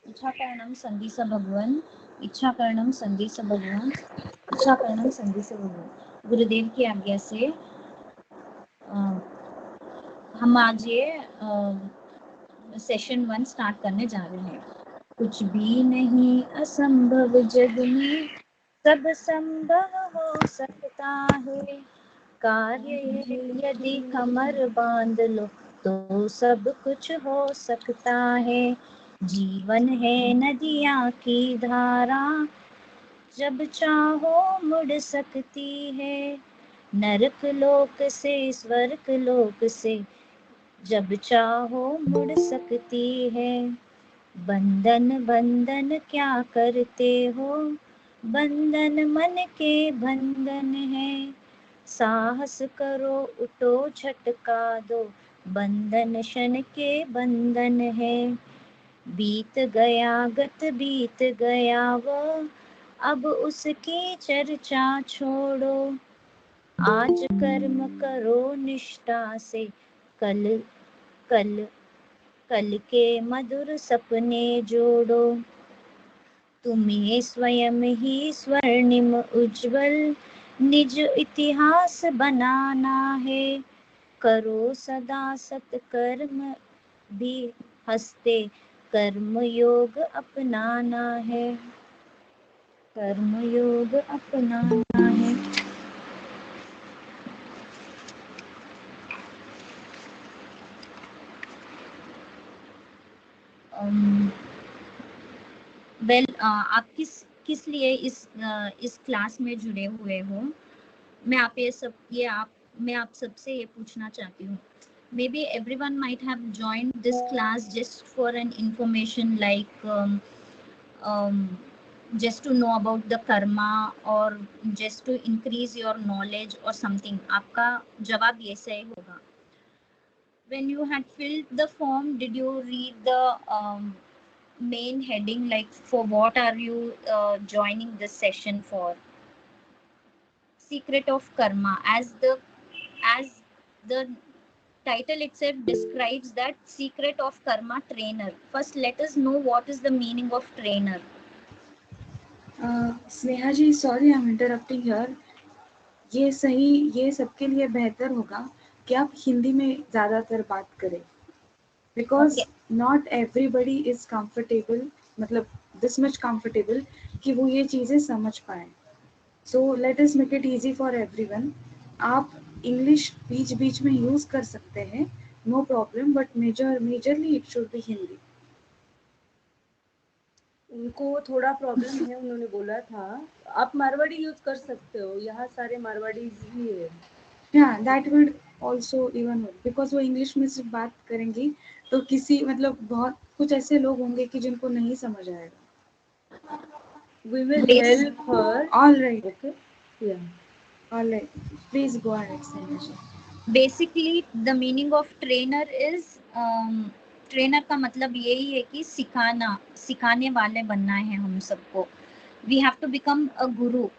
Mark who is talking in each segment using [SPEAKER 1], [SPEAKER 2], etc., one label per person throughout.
[SPEAKER 1] इच्छाकरणं सन्धिस भगवन, इच्छाकरणं सन्धिस भगवन, इच्छाकरणं सन्धिस भगवन। गुरुदेव की आज्ञा से हम आज ये सेशन 1 स्टार्ट करने जा रहे हैं। कुछ भी नहीं असंभव जग में, सब संभव हो सकता है। कार्य यदि कमर बांध लो तो सब कुछ हो सकता है। जीवन है नदियाँ की धारा, जब चाहो मुड़ सकती है। नरक लोक से स्वर्ग लोक से जब चाहो मुड़ सकती है। बंधन बंधन क्या करते हो, बंधन मन के बंधन है। साहस करो उठो झटका दो, बंधन क्षण के बंधन है। बीत गया गत बीत गया वो, अब उसकी चर्चा छोड़ो। आज कर्म करो निष्ठा से, कल कल कल के मधुर सपने जोड़ो। तुम्हें स्वयं ही स्वर्णिम उज्जवल निज इतिहास बनाना है। करो सदा सत्कर्म भी हंसते, कर्म योग अपनाना है। कर्म योग अपनाना है। आप किस लिए इस क्लास में जुड़े हुए हो? मैं आप सबसे ये पूछना चाहती हूँ। Maybe everyone might have joined this class just for an information, like just to know about the karma or just to increase your knowledge or something. आपका जवाब ये सही होगा। When you had filled the form, did you read the main heading, like for what are you joining this session for? Secret of karma, as the title itself describes that secret of karma trainer. First, let us know what is the meaning of trainer.
[SPEAKER 2] Sneha ji, sorry I am interrupting here. ये सबके लिए बेहतर होगा कि आप हिंदी में ज़्यादातर बात करें, because not everybody is comfortable, मतलब दिस मच कंफर्टेबल कि वो ये चीज़ें समझ पाए। So let us make it easy for everyone. आप इंग्लिश बीच बीच में यूज़ कर सकते हैं, no problem, but majorly it should be Hindi.
[SPEAKER 3] उनको थोड़ा प्रॉब्लम है, उन्होंने बोला था। आप मारवाड़ी यूज कर सकते हो, यहाँ सारे मारवाड़ी ही है।
[SPEAKER 2] हाँ, that would also even because वो इंग्लिश में सिर्फ बात करेंगी तो किसी मतलब बहुत कुछ ऐसे लोग होंगे कि जिनको नहीं समझ आएगा।
[SPEAKER 3] We will help her.
[SPEAKER 2] All right.
[SPEAKER 3] Okay. Yeah.
[SPEAKER 2] All right. Please go ahead, Sneha.
[SPEAKER 1] Basically, the meaning of trainer is trainer का मतलब यही है कि सिखाने वाले बनना है हम सबको। We have to become a guru.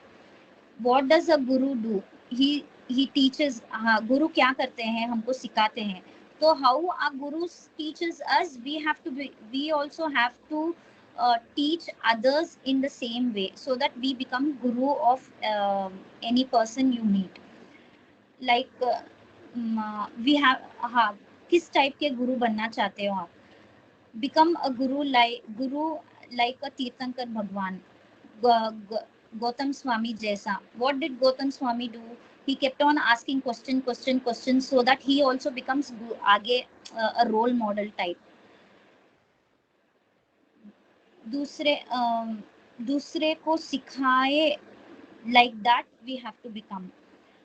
[SPEAKER 1] What does a guru do? He teaches. गुरु क्या करते हैं? हमको सिखाते हैं। तो how a guru teaches us, we also have to teach others in the same way, so that we become guru of any person you meet. Like we have, हाँ, किस type के गुरु बनना चाहते हो आप? Become a guru like a तीर्थंकर भगवान, Gautam Swami जैसा. What did Gautam Swami do? He kept on asking questions, so that he also becomes आगे a role model type. दूसरे को सिखाए, like that we have to become.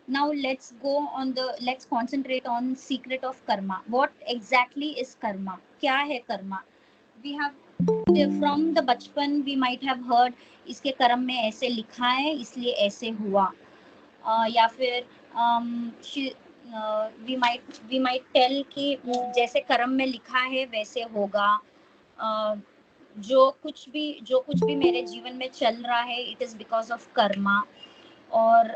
[SPEAKER 1] Now let's concentrate on secret of karma. What exactly is karma? क्या है karma? We have from the बचपन we might have heard इसके कर्म में ऐसे लिखा है इसलिए ऐसे हुआ, या फिर we might tell कि जैसे कर्म में लिखा है वैसे होगा। जो कुछ भी मेरे जीवन में चल रहा है, it is because of Karma. और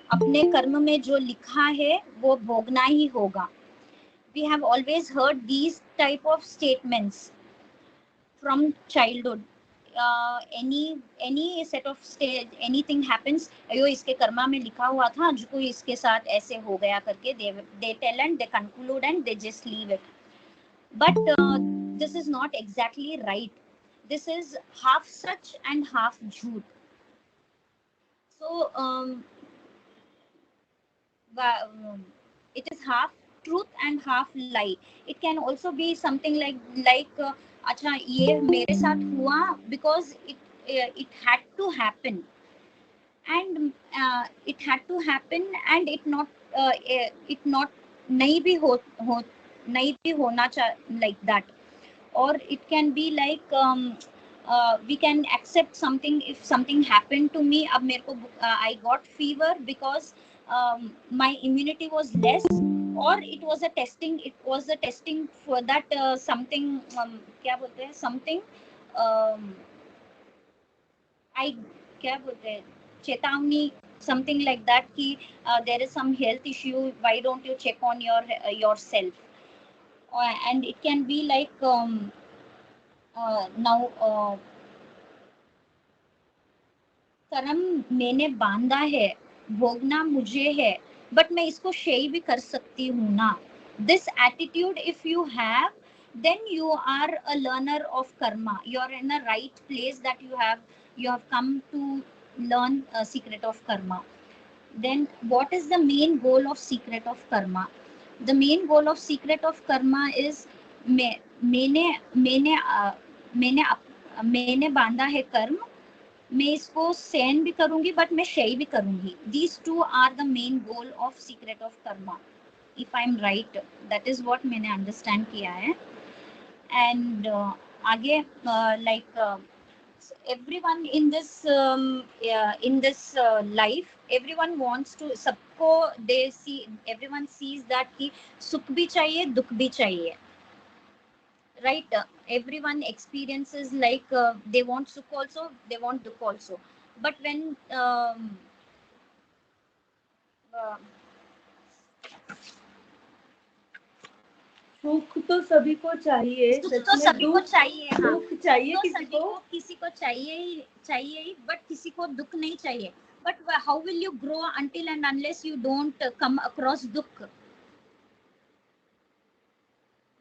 [SPEAKER 1] अपने कर्म में जो लिखा है वो भोगना ही होगा। We have always heard these type of statements from childhood. Any set of stage, anything happens, अयो इसके कर्मा में लिखा हुआ था, जो कोई इसके साथ ऐसे हो गया करके, they tell and they conclude and they just leave it. But this is not exactly right. This is half such and half jhoot. So it is half truth and half lie. It can also be something like अच्छा ये मेरे साथ हुआ because it had to happen, and it had to happen, and it not नहीं भी नहीं भी होना like that. Or it can be like we can accept something if something happened to me. अब मेरे को I got fever because my immunity was less, or it was a testing for that something क्या बोलते हैं something I क्या बोलते हैं चेतावनी, something like that कि there is some health issue, why don't you check on yourself. And it can be like now कर्म मैंने बांधा है, भोगना मुझे है, बट मैं इसको शेयर भी कर सकती हूँ ना. This attitude if you have, then you are a learner of karma. You are in the right place, that you have come to learn a secret of karma. Then what is the main goal of secret of karma? The main goal of secret of karma is मैंने बांधा है कर्म, मैं इसको सहन भी करूंगी but मैं शेयर भी करूंगी. These two are the main goal of secret of karma, if I'm right. That is what मैंने understand किया है. And आगे like everyone in this life, everyone wants to, सबको they see, everyone sees that कि सुख भी चाहिए, दुख भी चाहिए, right? Everyone experiences like they want sukh also, they want dukh also. But when
[SPEAKER 3] सुख तो सभी को चाहिए,
[SPEAKER 1] सुख तो सभी को चाहिए, हाँ,
[SPEAKER 3] दुख चाहिए
[SPEAKER 1] तो किसी को चाहिए ही, बट किसी को दुख नहीं चाहिए. But how will you grow until and unless you don't come across dukh?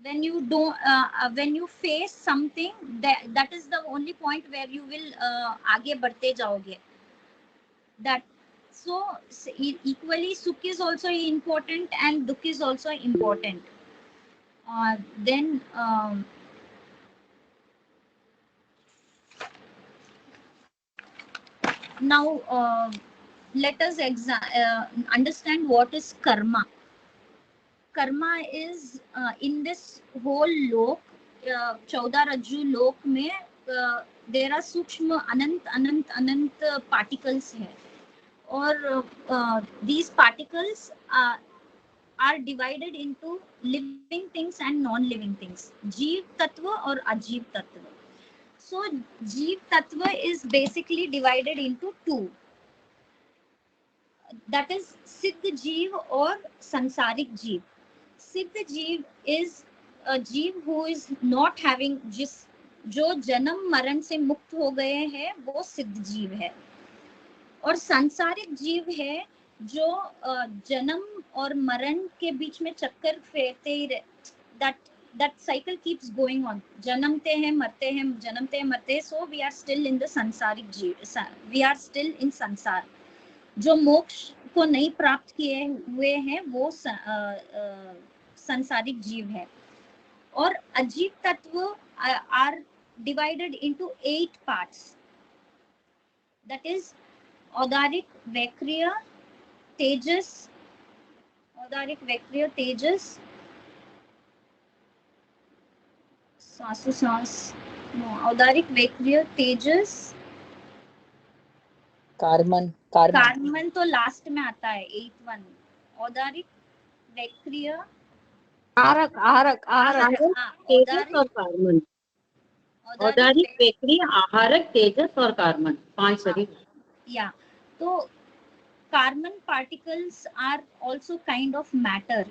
[SPEAKER 1] When you don't when you face something, that is the only point where you will आगे बढ़ते जाओगे. That so equally sukh is also important and dukh is also important. Then now let us understand what is karma. Karma is in this whole lok, 14 rajju lok में there are सूक्ष्म अनंत particles है, और these particles are divided into living things and non-living things, जीव तत्व और अजीव तत्व. So जीव तत्व is basically divided into two, that is सिद्ध जीव और संसारिक जीव. सिद्ध जीव is a जीव who is not having, जो जन्म मरण से मुक्त हो गए हैं, वो सिद्ध जीव है. और सांसारिक जीव है जो जन्म और मरण के बीच में चक्कर फेरते ही that cycle keeps going on. जन्मते हैं मरते हैं, जन्मते हैं मरते हैं. So we are still in the सांसारिक जीव, we are still in संसार. जो मोक्ष को नहीं प्राप्त किए हुए हैं वो सांसारिक जीव है. और अजीव तत्व are divided into 8 parts, that is औदारिक, वैक्रिय, तेजस, औदारिक, वैक्रिय, तेजस, औदारिक, वैक्रिय, तेजस, कार्बन तो लास्ट में आता है, 8th one. औदारिक, वैक्रिय,
[SPEAKER 4] आहारक, तेजस और कार्बन. औदारिक, वैक्रिय, आहारक, तेजस और कार्बन, 5 शरीर.
[SPEAKER 1] या तो carbon particles are also kind of matter.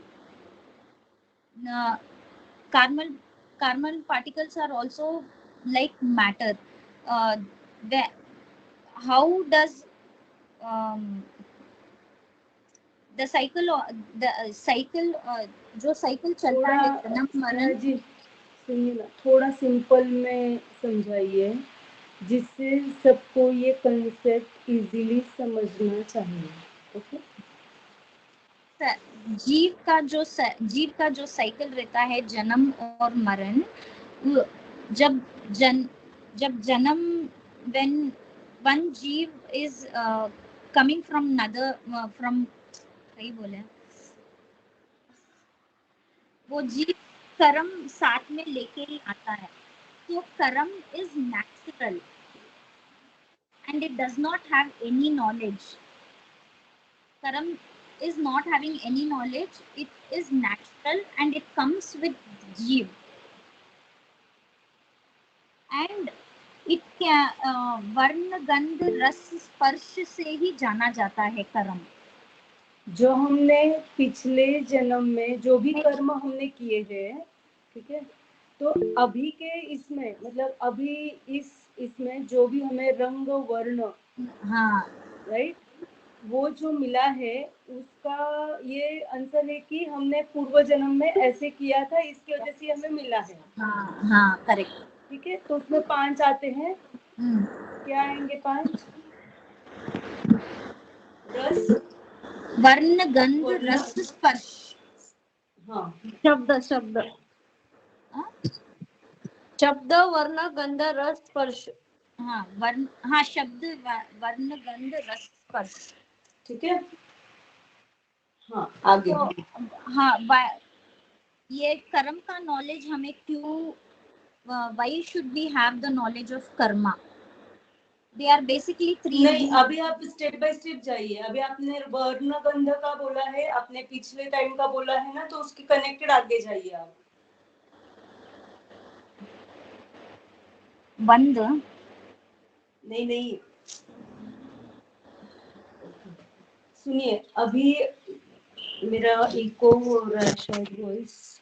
[SPEAKER 1] Carmel particles are also like matter. How does the cycle जो साइकिल चलता है जन्म मरण
[SPEAKER 3] जी सुनिए ना, थोड़ा सिंपल में समझाइए जिससे सबको ये कंसेप्ट इजीली समझना चाहिए। ओके,
[SPEAKER 1] जीव का जो साइकिल रहता है जन्म और मरण, जब जन्म when one जीव is coming from another from सही बोले, वो जीव कर्म साथ में लेके ही आता है। तो कर्म is natural and it does not have any knowledge. Karam is not having any knowledge, it is natural and it comes with jeev, and it can वर्ण गंध रस स्पर्श से ही जाना जाता है कर्म।
[SPEAKER 3] जो हमने पिछले जन्म में जो भी कर्म हमने किए हैं, ठीक है, तो अभी के इसमें मतलब अभी इसमें जो भी हमें रंग वर्ण,
[SPEAKER 1] हाँ
[SPEAKER 3] राइट, वो जो मिला है उसका ये आंसर है कि हमने पूर्व जन्म में ऐसे किया था, इसकी वजह से हमें मिला है।
[SPEAKER 1] हाँ हाँ करेक्ट,
[SPEAKER 3] ठीक है, तो उसमें 5 आते हैं। क्या आएंगे 5? रस,
[SPEAKER 1] वर्ण गंध रस स्पर्श,
[SPEAKER 3] हाँ
[SPEAKER 4] शब्द शब्द वर्ण गंध रस स्पर्श,
[SPEAKER 1] हाँ वर्ण, हाँ शब्द वर्ण गंध रस स्पर्श,
[SPEAKER 3] ठीक है। हाँ आगे
[SPEAKER 1] तो, हाँ ये कर्म का नॉलेज हमें क्यों, why should we have the knowledge of karma? They are basically three.
[SPEAKER 3] नहीं, अभी आप स्टेप बाय स्टेप जाइए। अभी आपने वर्ण गंध का बोला है, आपने पिछले टाइम का बोला है ना, तो उसके कनेक्टेड आगे जाइए आप।
[SPEAKER 1] बंद
[SPEAKER 3] नहीं सुनिए, अभी मेरा इको हो रहा है शायद वॉइस,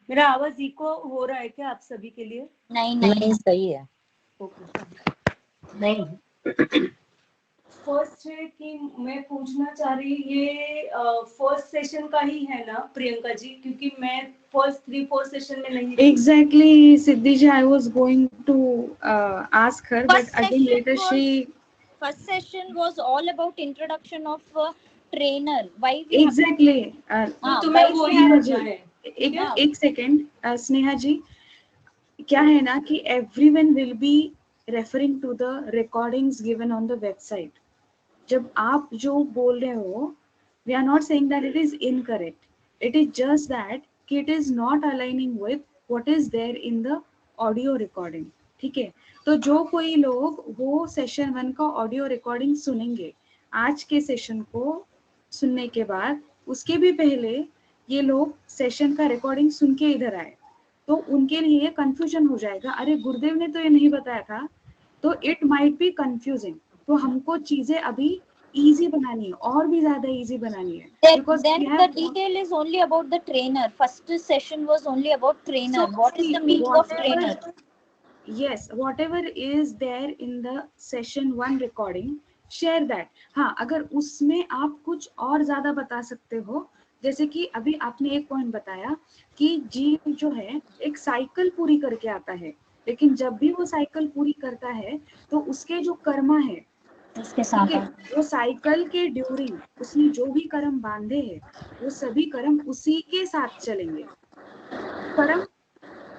[SPEAKER 3] मेरा आवाज इको हो रहा है क्या आप सभी के लिए?
[SPEAKER 1] नहीं
[SPEAKER 4] सही है।
[SPEAKER 3] ओके,
[SPEAKER 4] नहीं
[SPEAKER 3] फर्स्ट है कि मैं पूछना चाह रही, ये फर्स्ट सेशन का ही है ना प्रियंका जी? क्योंकि मैं फर्स्ट 3-4 सेशन में नहीं।
[SPEAKER 2] Exactly, Siddhi ji, I was going to ask her,
[SPEAKER 1] First
[SPEAKER 2] but again later
[SPEAKER 1] first session was all about introduction of trainer. Why we
[SPEAKER 2] exactly.
[SPEAKER 3] तो मैं वही पूछना है।
[SPEAKER 2] एक सेकेंड स्नेहा जी, क्या है ना कि everyone will be referring to the recordings given on the website. जब आप जो बोल रहे हो, we are not saying that it is incorrect. It is just that कि it is not aligning with what is there in the audio recording. ठीक है, तो जो कोई लोग वो सेशन 1 का ऑडियो रिकॉर्डिंग सुनेंगे, आज के सेशन को सुनने के बाद उसके भी पहले ये लोग सेशन का रिकॉर्डिंग सुन के इधर आए, तो उनके लिए कंफ्यूजन हो जाएगा, अरे गुरुदेव ने तो ये नहीं बताया था, तो इट माइट बी कंफ्यूजिंग। तो हमको चीजें अभी इजी बनानी है, और भी ज्यादा इजी बनानी है, because
[SPEAKER 1] then
[SPEAKER 2] we
[SPEAKER 1] the
[SPEAKER 2] have
[SPEAKER 1] detail is only about the trainer. First session was only about trainer.
[SPEAKER 2] So,
[SPEAKER 1] What is the meaning of trainer?
[SPEAKER 2] yes, whatever is there in the session 1 recording, share that. हाँ, अगर उसमें आप कुछ और ज्यादा बता सकते हो, जैसे कि अभी आपने एक पॉइंट बताया कि जीव जो है एक साइकिल पूरी करके आता है, लेकिन जब भी वो साइकिल पूरी करता है तो उसके जो कर्मा है
[SPEAKER 1] उसके साथ
[SPEAKER 2] वो साइकिल के ड्यूरिंग उसने जो भी कर्म बांधे हैं वो सभी कर्म उसी के साथ चलेंगे। कर्म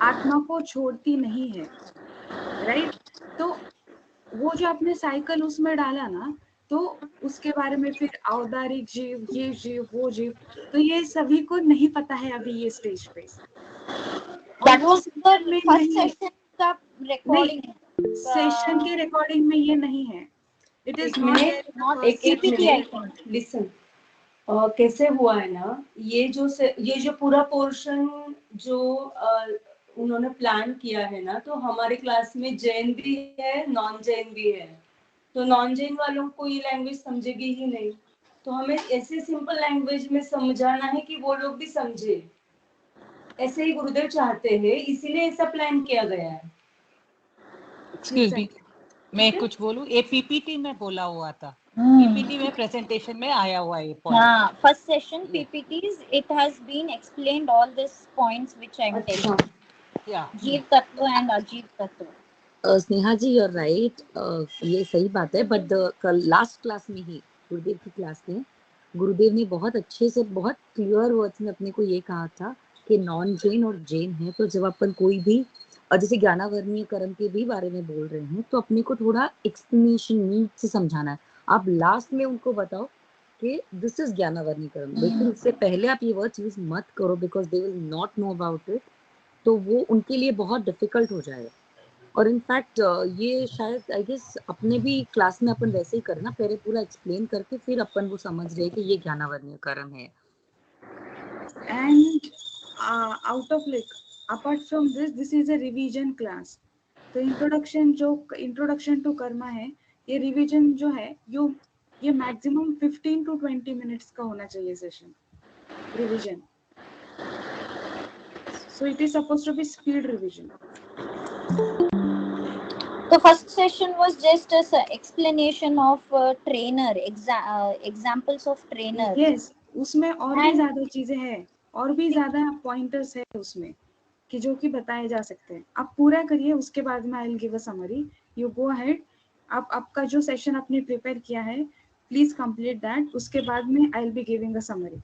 [SPEAKER 2] आत्मा को छोड़ती नहीं है, राइट? तो वो जो आपने साइकिल उसमें डाला ना, तो उसके बारे में फिर औदारिक जीव, ये जीव, वो जीव, तो ये सभी को नहीं पता है अभी ये स्टेज पे।
[SPEAKER 1] That was the first session का recording.
[SPEAKER 2] सेशन के रिकॉर्डिंग में ये नहीं है। It is
[SPEAKER 1] not CPT I think.
[SPEAKER 3] Listen, कैसे हुआ है ना, ये जो पूरा पोर्शन जो उन्होंने प्लान किया है ना, तो हमारे क्लास में जैन भी है, नॉन जैन भी है, तो नॉन जैन वालों को ये लैंग्वेज समझेगी ही नहीं, तो हमें ऐसे सिंपल लैंग्वेज में समझाना है कि वो लोग भी समझे। ऐसे ही गुरुदेव चाहते हैं, इसीलिए ऐसा प्लान किया गया है।
[SPEAKER 5] एक्सक्यूज मी, मैं कुछ बोलूं? ये पीपीटी में बोला हुआ था, पीपीटी में प्रेजेंटेशन में आया हुआ है पॉइंट।
[SPEAKER 1] हाँ, first session PPTs it has been explained all these points which I'm telling. जीव तत्व एंड अजीव तत्व।
[SPEAKER 6] स्नेहा जी यू आर राइट, ये सही बात है, बट कल लास्ट क्लास में ही गुरुदेव की क्लास में गुरुदेव ने बहुत अच्छे से बहुत क्लियर वर्ड्स में अपने को ये कहा था कि नॉन जैन और जैन है, तो जब अपन कोई भी जैसे ज्ञानावर्णीय कर्म के भी बारे में बोल रहे हैं तो अपने को थोड़ा एक्सप्लेनेशन नीड से समझाना है। आप लास्ट में उनको बताओ कि दिस इज ज्ञानावर्णीय कर्म, लेकिन उससे पहले आप ये वर्ड्स यूज मत करो because they will not know about it, तो वो उनके लिए बहुत डिफिकल्ट हो जाएगा। और इनफैक्ट ये शायद आई गेस अपने भी क्लास में अपन वैसे ही करना, पहले पूरा एक्सप्लेन करके फिर अपन वो समझ रहे कि ये ज्ञानावर्णीय कर्म है।
[SPEAKER 2] And out of like apart from this is a revision class. तो इंट्रोडक्शन टू कर्मा है, ये रिवीजन जो है ये मैक्सिमम 15 to 20 मिनट्स का होना चाहिए session revision. So it is supposed to be speed revision.
[SPEAKER 1] The first session was just as an explanation of trainer, examples of trainer.
[SPEAKER 2] Yes, उसमें और भी ज्यादा चीजें हैं, और भी ज्यादा पॉइंटर्स है उसमें कि जो कि बताए जा सकते हैं। आप पूरा करिए, उसके बाद में I will give a summary. You go ahead, आप आपका जो सेशन आपने प्रिपेयर किया है प्लीज कंप्लीट दैट, उसके बाद में I will be giving a summary.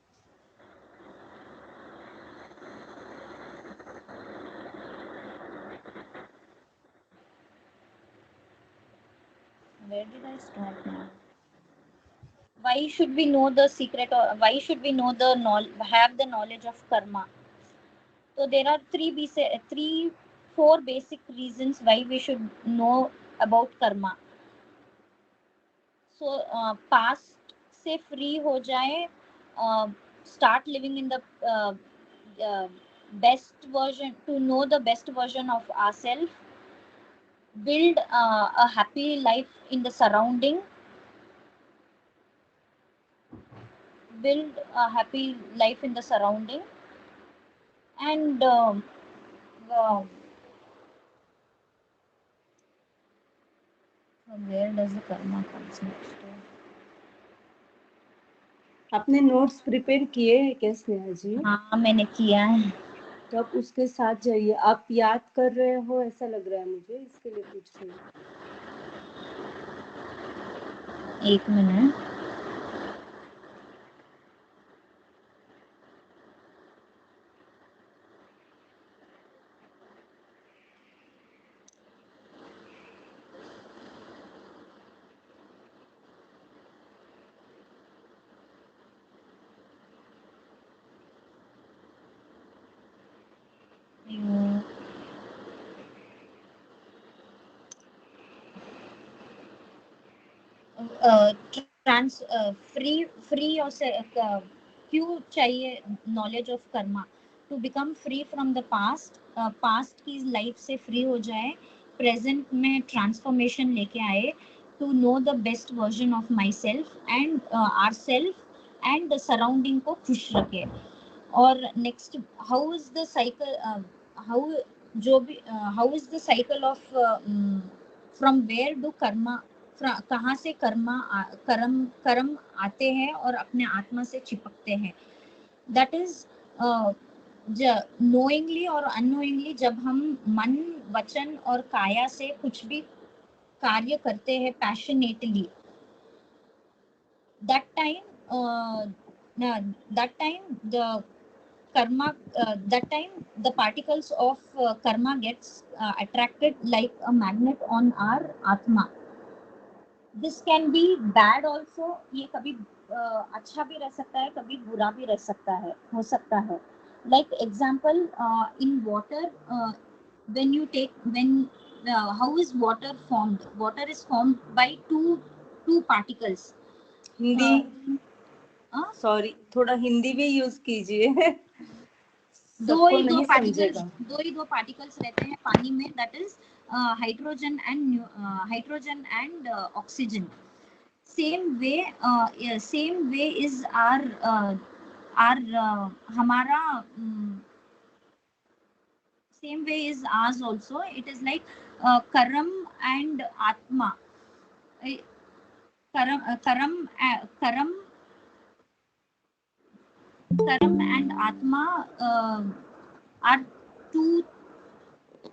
[SPEAKER 1] Where did I start now? Why should we know the secret, or why should we know have the knowledge of karma? So there are four basic reasons why we should know about karma. So past से free हो जाए, start living in the best version, to know the best version of ourselves, build a happy life in the surrounding, and from where does the karma comes next?
[SPEAKER 3] आपने notes prepare किए हैं क्या स्नेहा जी?
[SPEAKER 1] हाँ, मैंने किया है।
[SPEAKER 3] तो आप उसके साथ जाइए। आप याद कर रहे हो ऐसा लग रहा है मुझे, इसके लिए पूछ रही हूँ।
[SPEAKER 1] एक मिनट। फ्री और क्यों चाहिए knowledge of karma? To become free from the past, past की लाइफ से फ्री हो जाए, प्रेजेंट में ट्रांसफॉर्मेशन लेके आए, to know the best version of my self and our self and the surrounding को खुश रखे। और next, how is the cycle, how is the cycle of from where do karma, कहाँ से कर्म आते हैं और अपने आत्मा से चिपकते हैं। दैट इज नोइंगली और अननोइंगली जब हम मन, वचन और काया से कुछ भी कार्य करते हैं passionately, that time the karma, that time the particles of karma gets attracted like a magnet on our atma. This can be bad also, ये कभी अच्छा भी रह सकता है, कभी बुरा भी रह सकता है, हो सकता है। Like example, in water, when how is water formed? Water is formed by two particles.
[SPEAKER 3] Hindi sorry, थोड़ा हिंदी भी यूज कीजिए।
[SPEAKER 1] दो ही दो पार्टिकल्स रहते हैं पानी में, that is hydrogen and oxygen. same way is our हमारा same way is ours also. It is like karam and atma. Karam and atma are two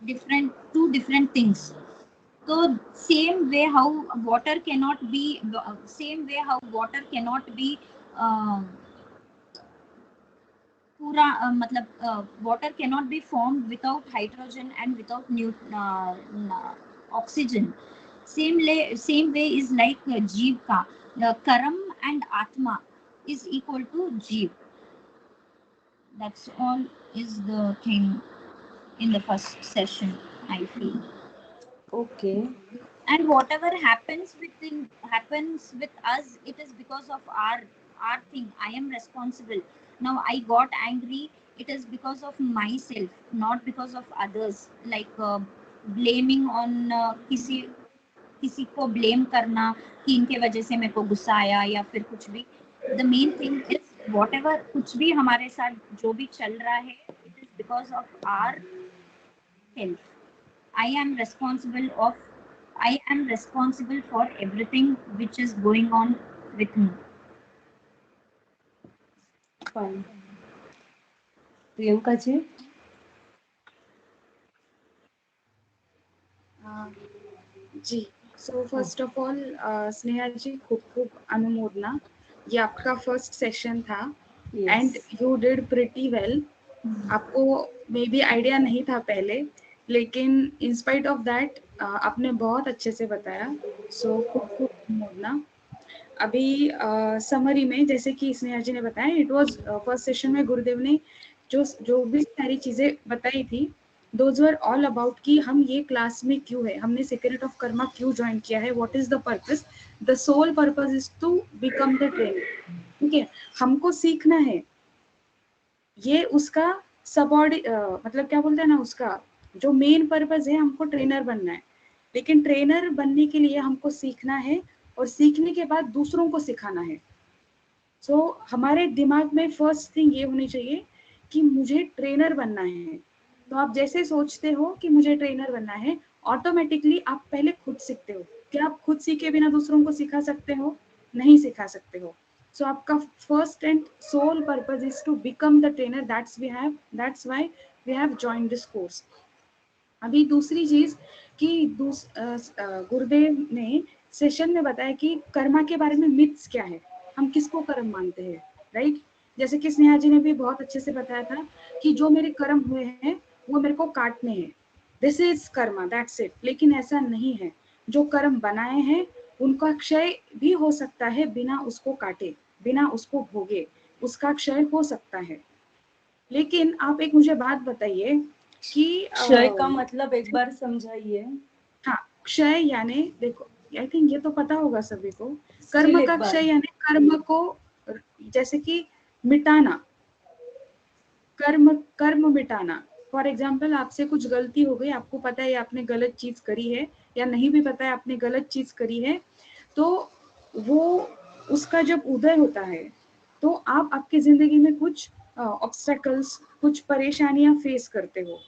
[SPEAKER 1] different things. So same way how water cannot be पूरा मतलब water cannot be formed without hydrogen and without oxygen. Same way is like jeev ka karam and atma is equal to jeev. That's all is the thing in the first session, I feel.
[SPEAKER 3] Okay.
[SPEAKER 1] And whatever happens with us, it is because of our thing. I am responsible. Now I got angry, it is because of myself, not because of others. Like blaming on किसी को blame करना कि इनके वजह से मेरे को गुस्सा आया या फिर कुछ भी. The main thing is whatever कुछ भी हमारे साथ जो भी चल रहा है, it is because of our health. I am responsible for everything which is going on with me.
[SPEAKER 3] Fine. Priyanka ji.
[SPEAKER 2] Ji. So first of all, Sneha जी खूब अनुमोदना. ये आपका फर्स्ट सेशन था and you did pretty well. आपको मे बी आइडिया नहीं था पहले, लेकिन in spite of that आपने बहुत अच्छे से बताया. सो खूब अनुमोदना. अभी समरी में जैसे कि स्नेहा जी ने बताया, इट वाज फर्स्ट सेशन में गुरुदेव ने जो भी सारी चीजें बताई थी, दोज वर ऑल अबाउट कि हम ये क्लास में क्यों है, हमने सीक्रेट ऑफ कर्मा क्यों ज्वाइन किया है, what is the purpose. The sole purpose is to become the trainer. ठीक है, हमको सीखना है. ये उसका मतलब क्या बोलते हैं ना, उसका जो मेन पर्पस है, हमको ट्रेनर बनना है. लेकिन ट्रेनर बनने के लिए हमको सीखना है और सीखने के बाद दूसरों को सिखाना है. सो हमारे दिमाग में फर्स्ट थिंग ये होनी चाहिए कि मुझे ट्रेनर बनना है. तो आप जैसे सोचते हो कि मुझे ट्रेनर बनना है, ऑटोमेटिकली आप पहले खुद सीखते हो. क्या आप खुद सीखे बिना दूसरों को सिखा सकते हो? नहीं सिखा सकते हो. सो आपका first and sole purpose is to become the trainer. That's why we have joined this course. अभी दूसरी चीज कि गुरुदेव ने सेशन में बताया कि कर्मा के बारे में मिथ्स क्या है, हम किसको कर्म मानते हैं, राइट. जैसे कि स्नेहा जी ने भी बहुत अच्छे से बताया था कि जो मेरे कर्म हुए हैं वो मेरे को काटने हैं, this is Karma, that's it. लेकिन ऐसा नहीं है. जो कर्म बनाए हैं उनका क्षय भी हो सकता है बिना उसको काटे, बिना उसको भोगे, उसका क्षय हो सकता है. लेकिन आप एक मुझे बात बताइए कि
[SPEAKER 3] क्षय का मतलब एक बार समझाइए.
[SPEAKER 2] हाँ, क्षय यानी देखो, आई थिंक ये तो पता होगा सभी को. कर्म का क्षय यानी कर्म को जैसे कि मिटाना, कर्म मिटाना. फॉर एग्जाम्पल, आपसे कुछ गलती हो गई, आपको पता है आपने गलत चीज करी है, या नहीं भी पता है आपने गलत चीज करी है, तो वो उसका जब उदय होता है तो आप आपकी जिंदगी में कुछ ऑब्स्टेकल्स, कुछ परेशानियां फेस करते हो,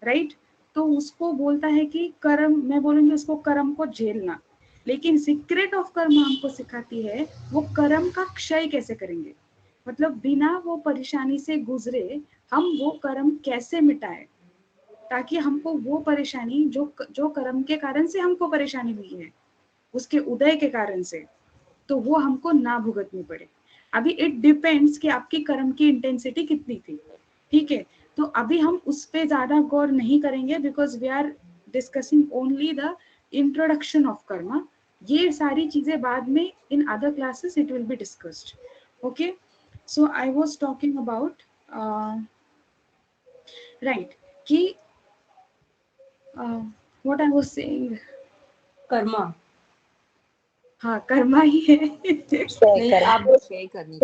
[SPEAKER 2] राइट. तो उसको बोलता है कि कर्म, मैं बोलूंगी उसको कर्म को झेलना. लेकिन सीक्रेट ऑफ कर्म हमको सिखाती है वो कर्म का क्षय कैसे करेंगे, मतलब बिना वो परेशानी से गुजरे हम वो कर्म कैसे मिटाए, ताकि हमको वो परेशानी जो कर्म के कारण से हमको परेशानी हुई है, उसके उदय के कारण से, तो वो हमको ना भुगतनी पड़े. अभी इट डिपेंड्स कि आपकी कर्म की इंटेंसिटी कितनी थी. ठीक है, तो अभी हम उस पे ज्यादा गौर नहीं करेंगे, because we are discussing only the introduction of karma. ये सारी चीजें बाद में in other classes it will be discussed. Okay, so I was talking about right कि what I was saying, karma. हाँ, कर्मा ही है.
[SPEAKER 3] नहीं, आप
[SPEAKER 6] क्षय
[SPEAKER 3] करने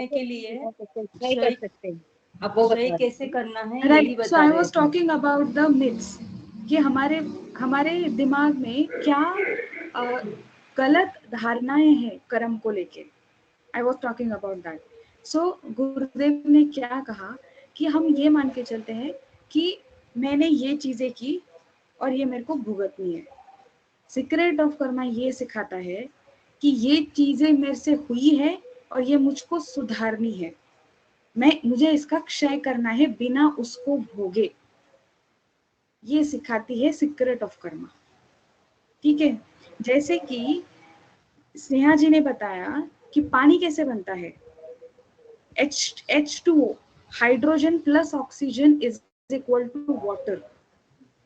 [SPEAKER 3] के लिए
[SPEAKER 6] कर सकते हैं.
[SPEAKER 3] आप वो कैसे करना है,
[SPEAKER 2] right. So I was talking about the myths कि हमारे दिमाग में क्या गलत धारणाएं हैं कर्म को लेके। I was talking about that. So Gurudev ने क्या कहा कि हम ये मान के चलते हैं कि मैंने ये चीजें की और ये मेरे को भुगतनी है। सीक्रेट ऑफ कर्मा ये सिखाता है कि ये चीजें मेरे से हुई है और ये मुझको सुधारनी है, मुझे इसका क्षय करना है बिना उसको भोगे। ये सिखाती है सीक्रेट ऑफ कर्मा। ठीक है, जैसे कि स्नेहा जी ने बताया कि पानी कैसे बनता है, H2O, hydrogen plus oxygen is equal to water.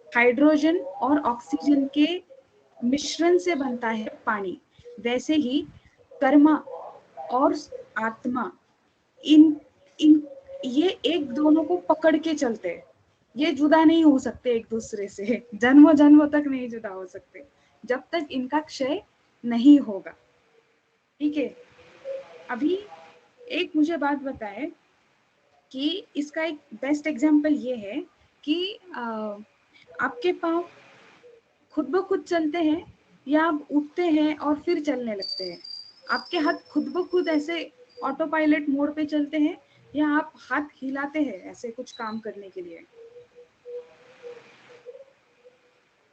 [SPEAKER 2] Hydrogen और ऑक्सीजन के मिश्रण से बनता है पानी। वैसे ही कर्मा और आत्मा इन ये एक दोनों को पकड़ के चलते हैं, ये जुदा नहीं हो सकते एक दूसरे से, जन्मों जन्मों तक नहीं जुदा हो सकते जब तक इनका क्षय नहीं होगा। ठीक है, अभी एक मुझे बात बताए कि इसका एक बेस्ट एग्जांपल ये है कि आपके पाँव खुद ब खुद चलते हैं या आप उठते हैं और फिर चलने लगते हैं? आपके हाथ खुद ब खुद ऐसे ऑटो पायलट मोड पे चलते हैं या आप हाथ हिलाते हैं ऐसे कुछ काम करने के लिए?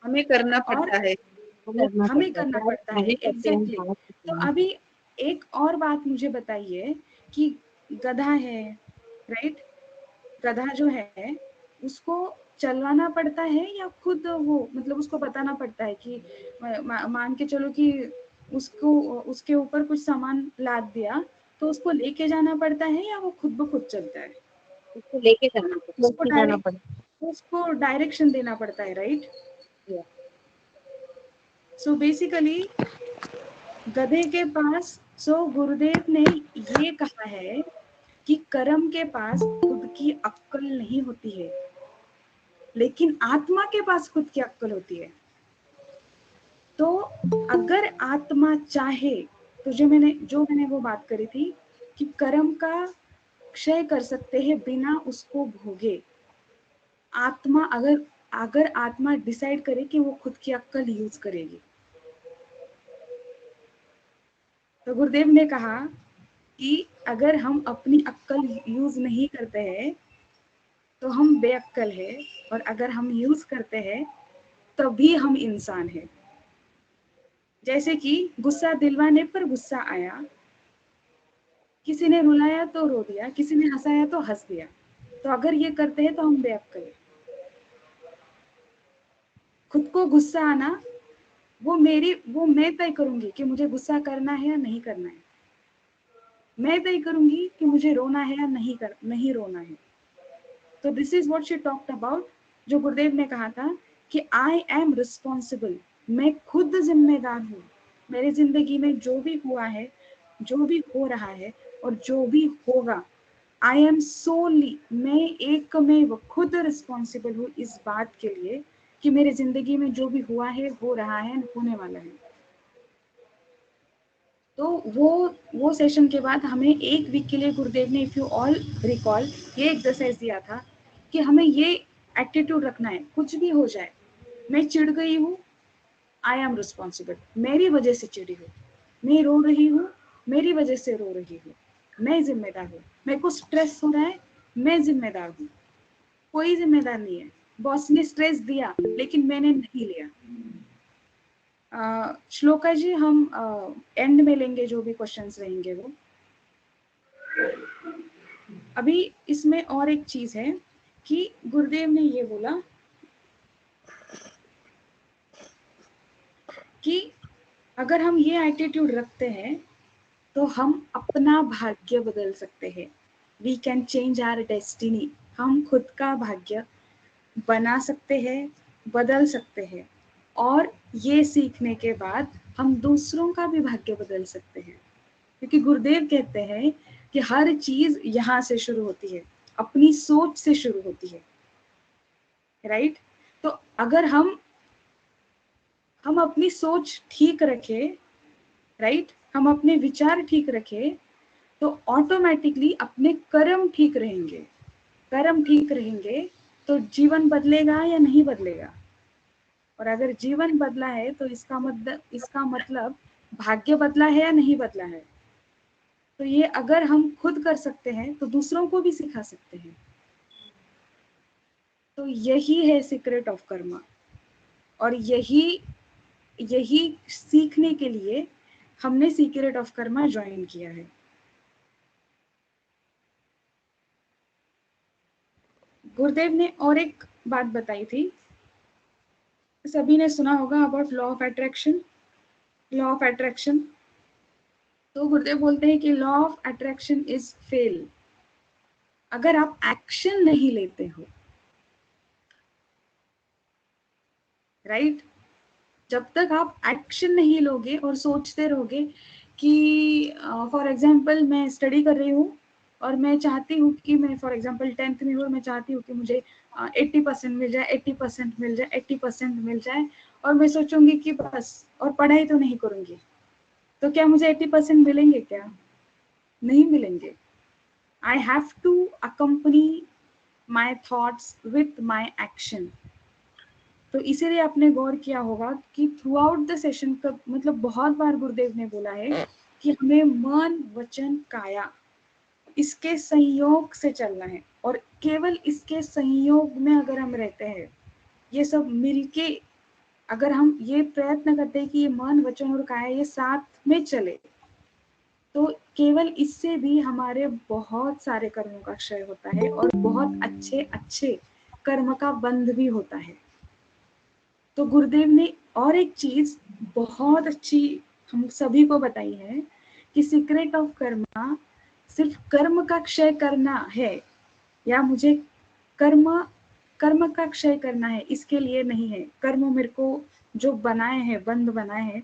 [SPEAKER 7] हमें करना पड़ता है,
[SPEAKER 2] हमें करना पड़ता है, एग्जैक्टली। तो अभी एक और बात मुझे बताइए कि गधा है, राइट? गधा जो है उसको चलवाना पड़ता है या खुद वो, मतलब उसको बताना पड़ता है कि मान के चलो कि उसको उसके ऊपर कुछ सामान लाद दिया तो उसको लेके जाना पड़ता है या वो खुद ब खुद चलता है?
[SPEAKER 7] उसको लेके जाना पड़ता है,
[SPEAKER 2] उसको डायरेक्शन देना पड़ता है, राइट? सो बेसिकली गधे के पास, गुरुदेव ने ये कहा है कि कर्म के पास खुद की अक्ल नहीं होती है, लेकिन आत्मा के पास खुद की अक्ल होती है। तो अगर आत्मा चाहे तो जो मैंने वो बात करी थी कि कर्म का क्षय कर सकते हैं बिना उसको भोगे। आत्मा अगर आत्मा डिसाइड करे कि वो खुद की अक्ल यूज करेगी, तो गुरुदेव ने कहा कि अगर हम अपनी अक्ल यूज नहीं करते हैं तो हम बेअक्ल है, और अगर हम यूज करते हैं तभी हम इंसान है। जैसे कि गुस्सा दिलवाने पर गुस्सा आया, किसी ने रुलाया तो रो दिया, किसी ने हंसाया तो हंस दिया, तो अगर ये करते हैं तो हम बेअक्ल है। खुद को गुस्सा आना वो मैं तय करूंगी कि मुझे गुस्सा करना है या नहीं करना है। मैं तय करूंगी कि मुझे रोना है या नहीं रोना है। तो this is what she talked about, जो गुरुदेव ने कहा था कि आई एम रिस्पॉन्सिबल, मैं खुद जिम्मेदार हूँ। मेरी जिंदगी में जो भी हुआ है, जो भी हो रहा है और जो भी होगा, आई एम सोली, मैं एक में खुद रिस्पॉन्सिबल हूँ इस बात के लिए कि मेरी जिंदगी में जो भी हुआ है, हो रहा है, होने वाला है। तो वो सेशन के बाद हमें एक वीक के लिए गुरुदेव ने, इफ यू ऑल रिकॉल, ये एक्सरसाइज दिया था कि हमें ये एटीट्यूड रखना है, कुछ भी हो जाए, मैं चिढ़ गई हूँ, आई एम रिस्पॉन्सिबल, मेरी वजह से चिड़ी हूँ, मैं रो रही हूँ, मेरी वजह से रो रही हूँ, मैं जिम्मेदार हूँ, मेरे को स्ट्रेस हो रहा है, मैं जिम्मेदार हूँ। कोई जिम्मेदार नहीं है, बॉस ने स्ट्रेस दिया लेकिन मैंने नहीं लिया। श्लोका जी, हम एंड में लेंगे जो भी क्वेश्चंस रहेंगे वो। अभी इसमें और एक चीज है कि गुरुदेव ने ये बोला कि अगर हम ये एटीट्यूड रखते हैं तो हम अपना भाग्य बदल सकते हैं। We can change our destiny, हम खुद का भाग्य बना सकते हैं, बदल सकते हैं, और ये सीखने के बाद हम दूसरों का भी भाग्य बदल सकते हैं। क्योंकि गुरुदेव कहते हैं कि हर चीज यहाँ से शुरू होती है, अपनी सोच से शुरू होती है, राइट? तो अगर हम अपनी सोच ठीक रखें, राइट, हम अपने विचार ठीक रखें, तो ऑटोमेटिकली अपने कर्म ठीक रहेंगे। कर्म ठीक रहेंगे तो जीवन बदलेगा या नहीं बदलेगा? और अगर जीवन बदला है तो इसका मतलब भाग्य बदला है या नहीं बदला है। तो ये अगर हम खुद कर सकते हैं तो दूसरों को भी सिखा सकते हैं। तो यही है सीक्रेट ऑफ कर्मा, और यही सीखने के लिए हमने सीक्रेट ऑफ कर्मा ज्वाइन किया है। गुरुदेव ने और एक बात बताई थी, सभी ने सुना होगा about law of attraction. Law of attraction, तो गुरुदेव बोलते हैं कि law of attraction is fail. अगर आप एक्शन नहीं लेते हो, राइट, जब तक आप एक्शन नहीं लोगे और सोचते रहोगे कि फॉर एग्जांपल मैं स्टडी कर रही हूँ और मैं चाहती हूँ कि मैं फॉर एग्जांपल 10th में हूँ और मैं चाहती हूँ कि मुझे 80% मिल जाए, 80% मिल जाए, 80% मिल जाए, और मैं सोचूंगी कि बस और पढ़ाई तो नहीं करूंगी, तो क्या मुझे 80% मिलेंगे? क्या नहीं मिलेंगे। I have to accompany my thoughts with my action. तो इसीलिए आपने गौर किया होगा कि थ्रू आउट द सेशन का मतलब बहुत बार गुरुदेव ने बोला है कि हमें मन वचन काया इसके संयोग से चलना है, और केवल इसके संयोग में अगर हम रहते हैं, ये सब मिलके अगर हम ये प्रयत्न करते हैं कि ये मन वचन और काया ये साथ में चले, तो केवल इससे भी हमारे बहुत सारे कर्मों का क्षय होता है और बहुत अच्छे अच्छे कर्म का बंध भी होता है। तो गुरुदेव ने और एक चीज बहुत अच्छी हम सभी को बताई है कि सीक्रेट ऑफ कर्मा सिर्फ कर्म का क्षय करना है, या मुझे कर्म का क्षय करना है इसके लिए नहीं है। कर्म मेरे को जो बनाए हैं, बंध बनाए हैं,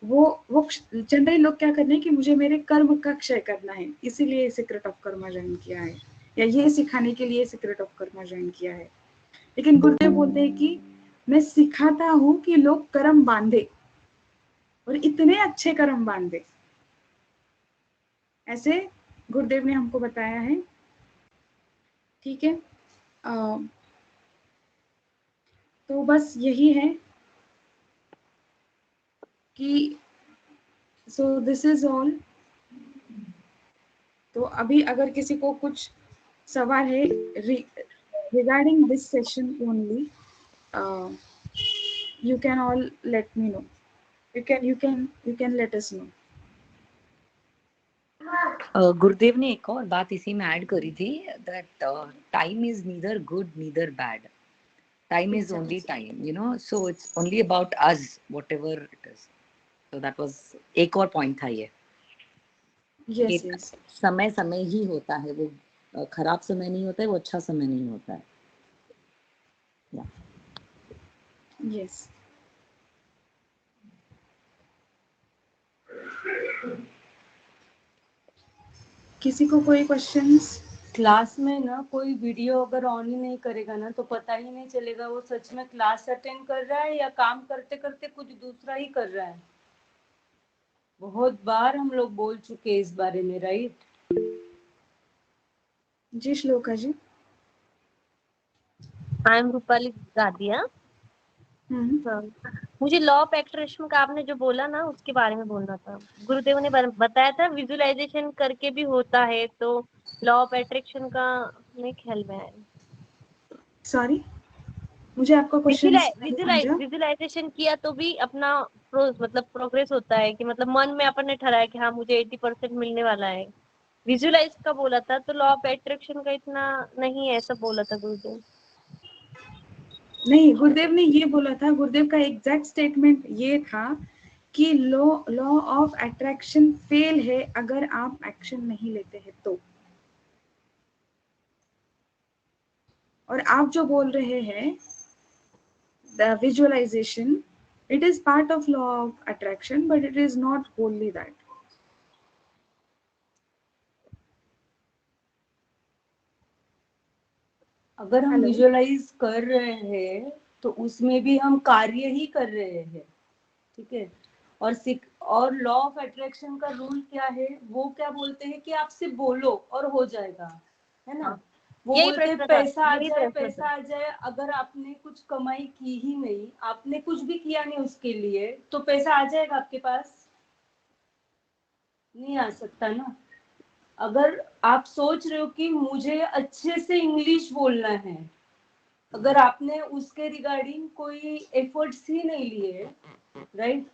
[SPEAKER 2] वो जनरली लोग क्या करते हैं कि मुझे मेरे कर्म का क्षय करना है, इसीलिए सीक्रेट ऑफ कर्मा ज्वाइन किया है, या ये सिखाने के लिए सीक्रेट ऑफ कर्मा ज्वाइन किया है। लेकिन गुरुदेव बोलते हैं कि मैं सिखाता हूं कि लोग कर्म बांधे और इतने अच्छे कर्म बांधे, ऐसे गुरुदेव ने हमको बताया है। ठीक है, तो बस यही है कि सो दिस इज ऑल। तो अभी अगर किसी को कुछ सवाल है regarding this session only, you can all let me know. You can let us know.
[SPEAKER 6] गुरुदेव ने एक और बात इसी में ऐड करी थी, that time is neither good neither bad, time is only time, you know, so it's only about us whatever it is. So that was एक और पॉइंट था ये।
[SPEAKER 2] Yes, yes.
[SPEAKER 6] समय समय ही होता है, वो खराब समय नहीं होता है, वो अच्छा समय नहीं होता है।
[SPEAKER 2] Yes. किसी को कोई क्वेश्चंस?
[SPEAKER 3] क्लास में ना कोई वीडियो अगर ऑन ही नहीं करेगा ना तो पता ही नहीं चलेगा वो सच में क्लास अटेंड कर रहा है या काम करते करते कुछ दूसरा ही कर रहा है। बहुत बार हम लोग बोल चुके इस बारे में, राइट?
[SPEAKER 2] जी श्लोका जी।
[SPEAKER 4] I am Rupali Dadia. मुझे लॉ ऑफ अट्रैक्शन का आपने जो बोला ना उसके बारे में बोलना था। गुरुदेव ने बताया था विजुअलाइजेशन करके भी होता है, तो लॉ ऑफ अट्रैक्शन का मेरे ख्याल में है।
[SPEAKER 2] सॉरी, मुझे आपका क्वेश्चन
[SPEAKER 4] विजुअलाइजेशन किया तो भी अपना मतलब प्रोग्रेस होता है कि मतलब मन में अपन ने ठहराया कि हाँ मुझे 80% मिलने वाला है। विजुअलाइज का बोला था, तो लॉ ऑफ अट्रैक्शन का इतना नहीं है, ऐसा बोला था गुरुदेव।
[SPEAKER 2] नहीं, गुरुदेव ने ये बोला था, गुरुदेव का एग्जैक्ट स्टेटमेंट ये था कि लॉ ऑफ अट्रैक्शन फेल है अगर आप एक्शन नहीं लेते हैं तो। और आप जो बोल रहे हैं the visualisation, it is part of law of attraction but it is not wholly that.
[SPEAKER 3] अगर हम विजुअलाइज कर रहे हैं तो उसमें भी हम कार्य ही कर रहे हैं, ठीक है। और लॉ ऑफ अट्रैक्शन का रूल क्या है, वो क्या बोलते हैं कि आपसे बोलो और हो जाएगा, है ना। वो बोलते हैं पैसा आ जाए। अगर आपने कुछ कमाई की ही नहीं, आपने कुछ भी किया नहीं उसके लिए, तो पैसा आ जाएगा आपके पास? नहीं आ सकता ना। अगर आप सोच रहे हो कि मुझे अच्छे से इंग्लिश बोलना है, अगर आपने उसके रिगार्डिंग कोई एफर्ट्स ही नहीं लिए, राइट,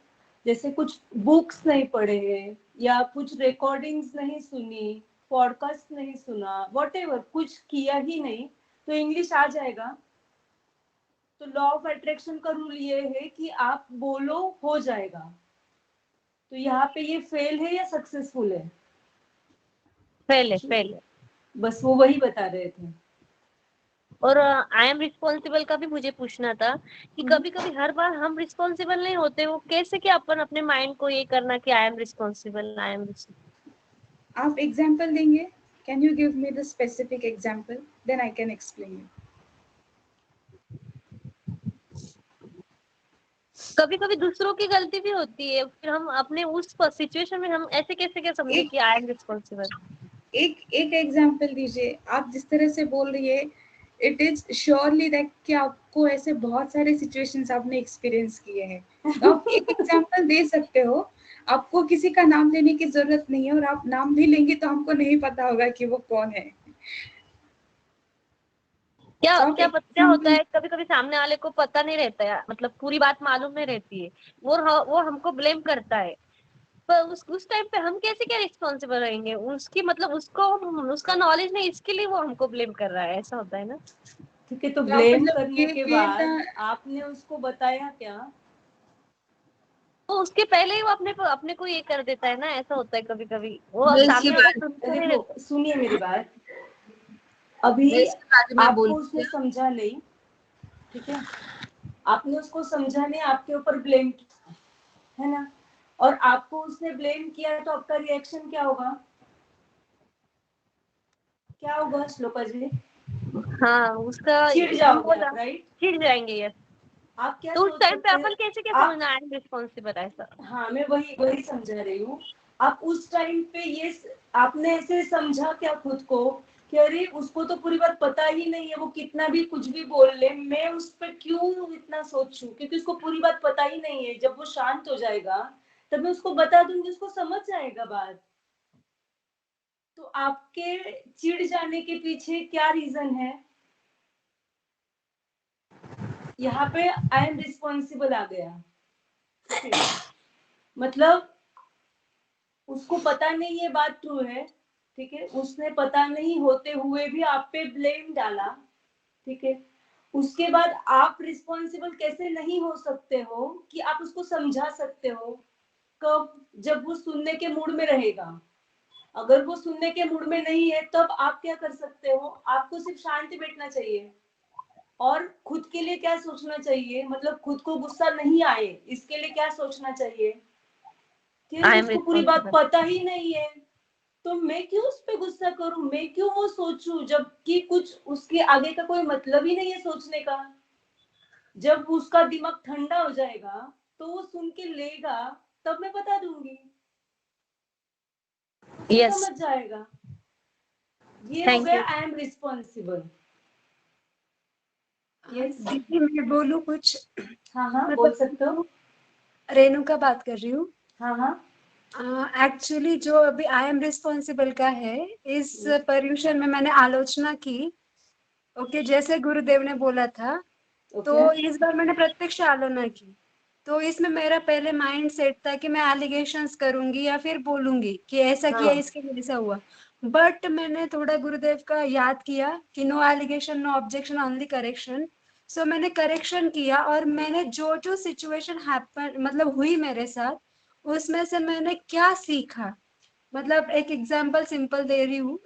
[SPEAKER 3] जैसे कुछ बुक्स नहीं पढ़े हैं या कुछ रिकॉर्डिंग्स नहीं सुनी, पॉडकास्ट नहीं सुना, व्हाटएवर, कुछ किया ही नहीं, तो इंग्लिश आ जाएगा? तो लॉ ऑफ अट्रैक्शन का रूल ये है कि आप बोलो हो जाएगा। तो यहाँ पे ये फेल है या सक्सेसफुल है?
[SPEAKER 4] फेल है।
[SPEAKER 3] बस वो वही बता रहे थे।
[SPEAKER 4] और आई एम रिस्पॉन्सिबल का भी मुझे पूछना था कि कभी कभी हर बार हम रिस्पॉन्सिबल नहीं होते, वो कैसे कि अपन अपने माइंड को ये करना कि I am responsible, I am.
[SPEAKER 2] आप एग्जांपल देंगे? Can you give me the specific example, then I can explain you.
[SPEAKER 4] कभी कभी दूसरों की गलती भी होती है, फिर हम अपने उस सिचुएशन में हम ऐसे कैसे क्या समझे कि आई एम रिस्पॉन्सिबल।
[SPEAKER 2] एक एग्जांपल दीजिए। आप जिस तरह से बोल रही है, इट इज श्योरली दैट कि आपको ऐसे बहुत सारे सिचुएशंस आपने एक्सपीरियंस किए हैं, तो आप एक एग्जांपल दे सकते हो। आपको किसी का नाम लेने की जरूरत नहीं है, और आप नाम भी लेंगे तो हमको नहीं पता होगा कि वो कौन है।
[SPEAKER 4] क्या होता है, कभी कभी सामने वाले को पता नहीं रहता है, मतलब पूरी बात मालूम नहीं रहती है, वो हमको ब्लेम करता है, पर उस टाइम पे हम कैसे क्या रिस्पॉन्सिबल रहेंगे उसकी, मतलब उसका नॉलेज नहीं, इसके लिए वो हमको ब्लेम कर रहा है, ऐसा होता है ना।
[SPEAKER 3] ठीक है, तो ब्लेम करने के बाद आपने उसको बताया क्या?
[SPEAKER 4] तो उसके पहले ही वो अपने को ये कर देता है ना, ऐसा होता है कभी कभी। वो सामने वाला सुनता नहीं रहता।
[SPEAKER 3] सुनिए मेरी बात, अभी आपको उसने समझा नहीं, ठीक है, आपने उसको समझा नहीं, आपके ऊपर ब्लेम किया, है ना, और आपको उसने ब्लेम किया, तो आपका रिएक्शन क्या होगा? क्या होगा श्लोका जी?
[SPEAKER 4] हाँ, उसका
[SPEAKER 3] चिढ़ जाओगे आप, राइट?
[SPEAKER 4] चिढ़ जाएंगे, यस।
[SPEAKER 3] आप क्या
[SPEAKER 4] तो उस टाइम पे अपन कैसे क्या समझना आई एम रिस्पॉन्सिबल, ऐसा।
[SPEAKER 3] हाँ, मैं वही समझा रही हूँ। आप उस टाइम पे ये आपने ऐसे समझा क्या खुद को कि अरे उसको तो पूरी बात पता ही नहीं है, वो कितना भी कुछ भी बोल ले, मैं उस पर क्यों इतना सोचूं, क्योंकि उसको पूरी बात पता ही नहीं है। जब वो शांत हो जाएगा तब मैं उसको बता दूंगी, उसको समझ जाएगा बात। तो आपके चिढ़ जाने के पीछे क्या रीजन है? यहाँ पे आई एम रिस्पॉन्सिबल आ गया, मतलब उसको पता नहीं ये बात ट्रू है, ठीक है, उसने पता नहीं होते हुए भी आप पे ब्लेम डाला, ठीक है। उसके बाद आप रिस्पॉन्सिबल कैसे नहीं हो सकते हो कि आप उसको समझा सकते हो? कब? जब वो सुनने के मूड में रहेगा। अगर वो सुनने के मूड में नहीं है तब आप क्या कर सकते हो? आपको सिर्फ शांति बैठना चाहिए और खुद के लिए क्या सोचना चाहिए, मतलब खुद को गुस्सा नहीं आए इसके लिए क्या सोचना चाहिए कि उसको पूरी बात पता ही नहीं है, तो मैं क्यों उस पे गुस्सा करूं, मैं क्यों वो सोचूं, जबकि कुछ उसके आगे का कोई मतलब ही नहीं है सोचने का। जब उसका दिमाग ठंडा हो जाएगा तो वो सुन के लेगा, तब मैं बता दूंगी, yes. समझ जाएगा। ये हो गया आई एम रिस्पॉन्सिबल।
[SPEAKER 8] दीदी मैं बोलूं कुछ?
[SPEAKER 3] हाँ बोल सकते हो।
[SPEAKER 8] रेणु का बात कर रही हूँ।
[SPEAKER 3] हाँ
[SPEAKER 8] एक्चुअली जो अभी आई एम रिस्पॉन्सिबल का है, इस पर्यूषण में मैंने आलोचना की। ओके, जैसे गुरुदेव ने बोला था, तो इस बार मैंने प्रत्यक्ष आलोचना की। तो इसमें मेरा पहले माइंड सेट था कि मैं एलिगेशंस करूंगी या फिर बोलूंगी कि ऐसा किया इसके लिए ऐसा हुआ। बट मैंने थोड़ा गुरुदेव का याद किया कि no allegation no objection only correction. So मैंने करेक्शन किया, और मैंने जो जो सिचुएशन हैपन मतलब हुई मेरे साथ, उसमें से मैंने क्या सीखा। मतलब एक एग्जांपल सिंपल दे रही हूँ